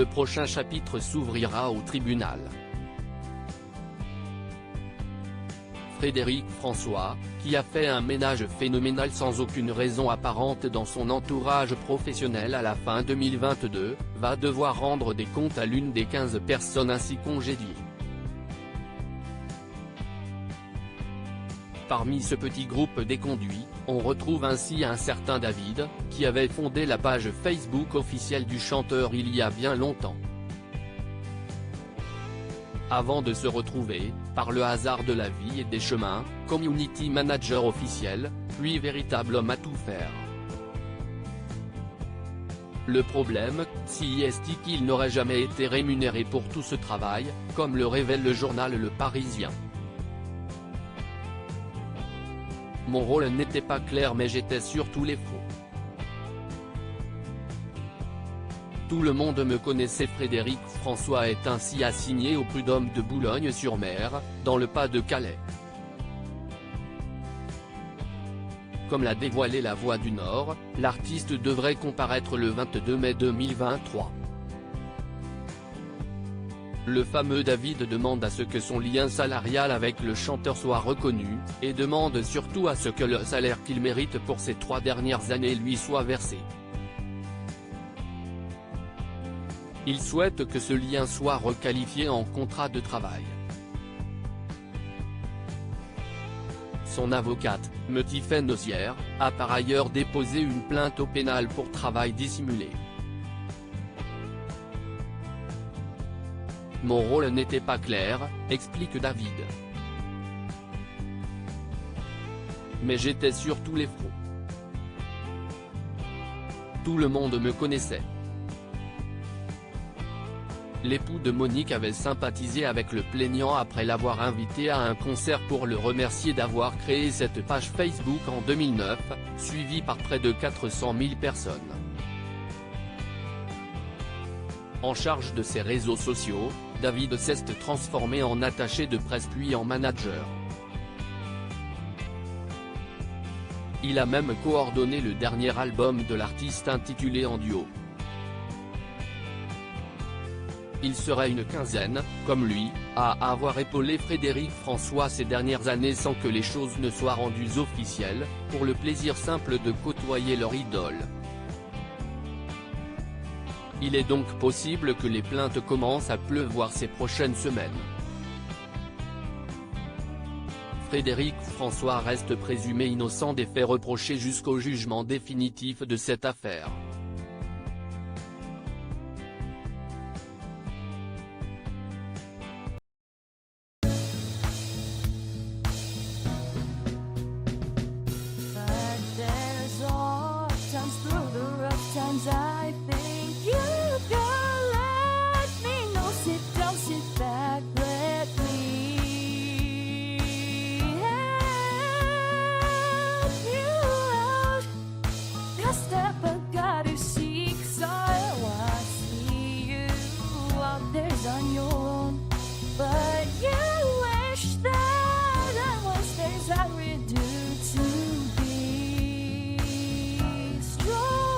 le prochain chapitre s'ouvrira au tribunal. Frédéric François, qui a fait un ménage phénoménal sans aucune raison apparente dans son entourage professionnel à la fin 2022, va devoir rendre des comptes à l'une des 15 personnes ainsi congédiées. Parmi ce petit groupe déconduit, on retrouve ainsi un certain David, qui avait fondé la page Facebook officielle du chanteur il y a bien longtemps. Avant de se retrouver, par le hasard de la vie et des chemins, community manager officiel, puis véritable homme à tout faire. Le problème, si est qu'il n'aurait jamais été rémunéré pour tout ce travail, comme le révèle le journal Le Parisien. Mon rôle n'était pas clair mais j'étais sur tous les fronts. Tout le monde me connaissait. Frédéric François est ainsi assigné au prud'homme de Boulogne-sur-Mer, dans le Pas-de-Calais. Comme l'a dévoilé La Voix du Nord, l'artiste devrait comparaître le 22 mai 2023. Le fameux David demande à ce que son lien salarial avec le chanteur soit reconnu, et demande surtout à ce que le salaire qu'il mérite pour ces 3 dernières années lui soit versé. Il souhaite que ce lien soit requalifié en contrat de travail. Son avocate, Tiffaine Osière, a par ailleurs déposé une plainte au pénal pour travail dissimulé. Mon rôle n'était pas clair, explique David. Mais j'étais sur tous les fronts. Tout le monde me connaissait. L'époux de Monique avait sympathisé avec le plaignant après l'avoir invité à un concert pour le remercier d'avoir créé cette page Facebook en 2009, suivie par près de 400 000 personnes. En charge de ses réseaux sociaux, David s'est transformé en attaché de presse puis en manager. Il a même coordonné le dernier album de l'artiste intitulé En duo. Il serait une quinzaine, comme lui, à avoir épaulé Frédéric François ces dernières années sans que les choses ne soient rendues officielles, pour le plaisir simple de côtoyer leur idole. Il est donc possible que les plaintes commencent à pleuvoir ces prochaines semaines. Frédéric François reste présumé innocent des faits reprochés jusqu'au jugement définitif de cette affaire. I think you can let me know. Sit down, sit back, let me help you out. A step I gotta seek, so I see you out there's on your own. But you wish that I was theirs. I would do to be strong.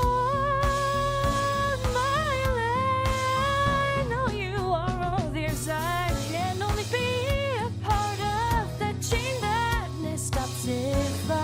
I can only be a part of the chain that stops if I